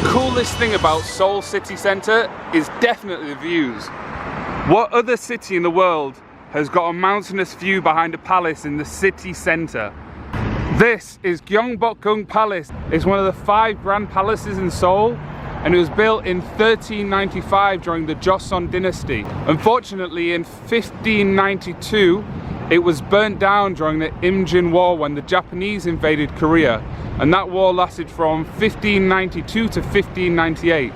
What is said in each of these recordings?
coolest thing about Seoul city centre is definitely the views. What other city in the world has got a mountainous view behind a palace in the city centre? This is Gyeongbokgung Palace. It's one of the 5 grand palaces in Seoul, and it was built in 1395 during the Joseon dynasty. Unfortunately, in 1592, it was burnt down during the Imjin War when the Japanese invaded Korea, and that war lasted from 1592 to 1598.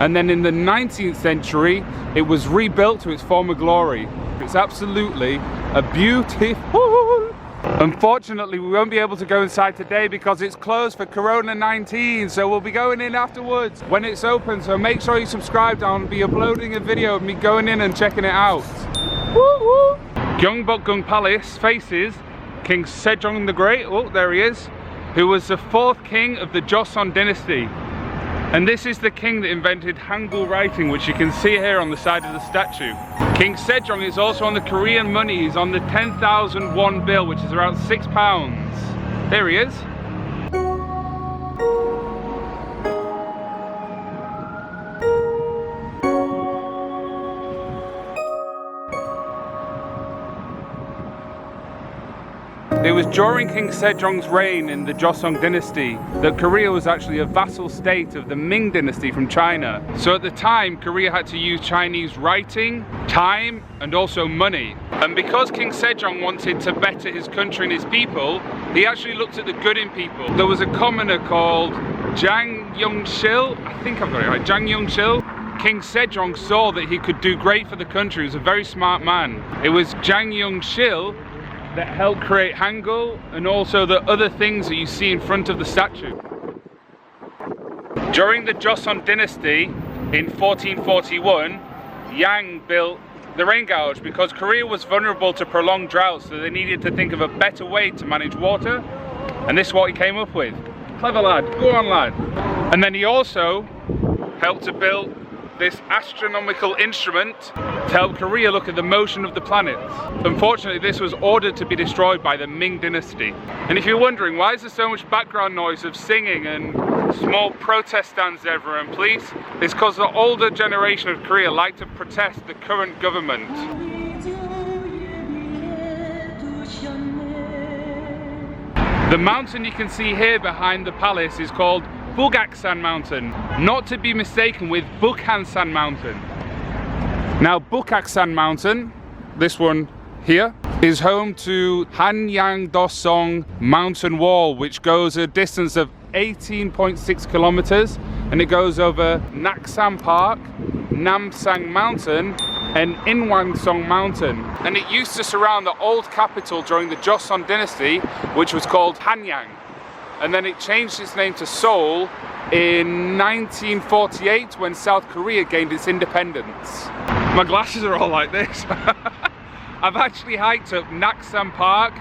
And then in the 19th century, it was rebuilt to its former glory. It's absolutely a beautiful. Unfortunately, we won't be able to go inside today because it's closed for Corona-19, so we'll be going in afterwards when it's open. So make sure you subscribe. I'll be uploading a video of me going in and checking it out. Woo-woo. Gyeongbokgung Palace faces King Sejong the Great, oh there he is, who was the 4th king of the Joseon dynasty. And this is the king that invented Hangul writing, which you can see here on the side of the statue. King Sejong is also on the Korean money. He's on the 10,000 won bill, which is around £6. There he is. It was during King Sejong's reign in the Joseon dynasty that Korea was actually a vassal state of the Ming dynasty from China. So at the time, Korea had to use Chinese writing, time, and also money. And because King Sejong wanted to better his country and his people, he actually looked at the good in people. There was a commoner called Jang Yong-shil, I think I've got it right, Jang Yong-shil. King Sejong saw that he could do great for the country. He was a very smart man. It was Jang Yong-shil that helped create Hangul and also the other things that you see in front of the statue. During the Joseon dynasty in 1441, Yang built the rain gouge because Korea was vulnerable to prolonged droughts, so they needed to think of a better way to manage water, and this is what he came up with. Clever lad, go on lad. And then he also helped to build this astronomical instrument to help Korea look at the motion of the planets. Unfortunately, this was ordered to be destroyed by the Ming dynasty. And if you're wondering, why is there so much background noise of singing and small protest stands everywhere and police? It's because the older generation of Korea like to protest the current government. The mountain you can see here behind the palace is called Busan Mountain, not to be mistaken with Bukhansan Mountain. Now Bukhansan Mountain, this one here, is home to Hanyang-dosong Mountain Wall, which goes a distance of 18.6 kilometers, and it goes over Naksam Park, Namsang Mountain, and Inwangsong Mountain. And it used to surround the old capital during the Joseon dynasty, which was called Hanyang. And then it changed its name to Seoul in 1948 when South Korea gained its independence. My glasses are all like this. I've actually hiked up Naksam Park.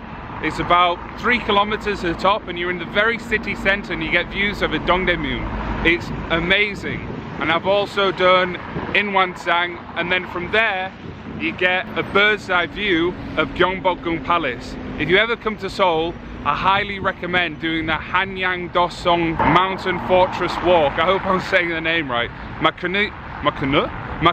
It's about 3 kilometers to the top, and you're in the very city center and you get views of Dongdaemun. It's amazing. And I've also done Inwangsang, and then from there you get a bird's eye view of Gyeongbokgung Palace. If you ever come to Seoul, I highly recommend doing the Hanyang-dosong Mountain Fortress Walk. I hope I'm saying the name right. My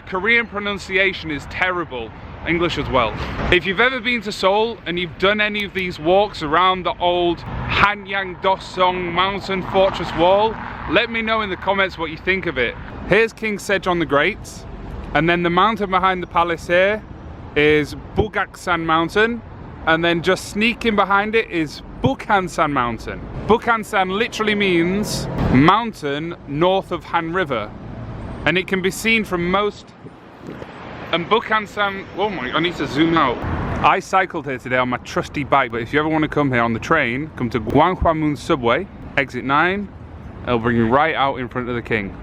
Korean pronunciation is terrible. English as well. If you've ever been to Seoul and you've done any of these walks around the old Hanyang-dosong Mountain Fortress Wall, let me know in the comments what you think of it. Here's King Sejong the Great, and then the mountain behind the palace here is Bukhansan Mountain, and then just sneaking behind it is Bukhansan Mountain. Bukhansan literally means mountain north of Han River, and it can be seen from most. And Bukhansan, oh my, I need to zoom out. I cycled here today on my trusty bike, but if you ever want to come here on the train, come to Gwanghwamun subway, exit 9, it'll bring you right out in front of the king.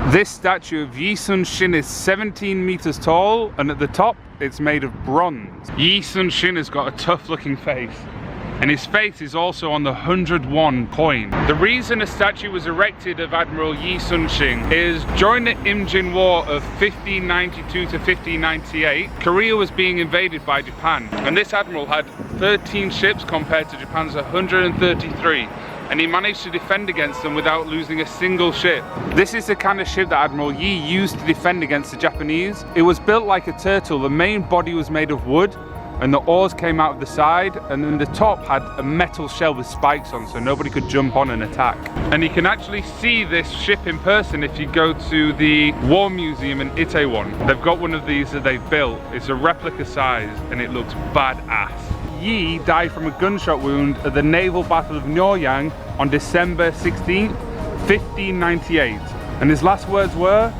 This statue of Yi Sun Shin is 17 meters tall, and at the top it's made of bronze. Yi Sun Shin has got a tough looking face, and his face is also on the 101 coin. The reason a statue was erected of Admiral Yi Sun Shin is during the Imjin War of 1592 to 1598, Korea was being invaded by Japan, and this admiral had 13 ships compared to Japan's 133. and he managed to defend against them without losing a single ship. This is the kind of ship that Admiral Yi used to defend against the Japanese. It was built like a turtle. The main body was made of wood, and the oars came out of the side, and then the top had a metal shell with spikes on, so nobody could jump on and attack. And you can actually see this ship in person if you go to the War Museum in Itaewon. They've got one of these that they've built. It's a replica size, and it looks badass. Yi died from a gunshot wound at the Naval Battle of Noryang on December 16, 1598. And his last words were,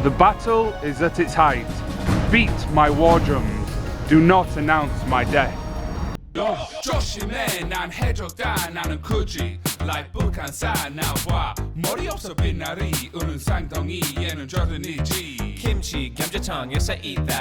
"The battle is at its height. Beat my war drums. Do not announce my death." 조심해 난 해적다 나는 굳이 like 북한산 나와 머리 없어 빛나리 우는 쌍둥이 얘는 조던이지 김치 감자탕에 쌓이다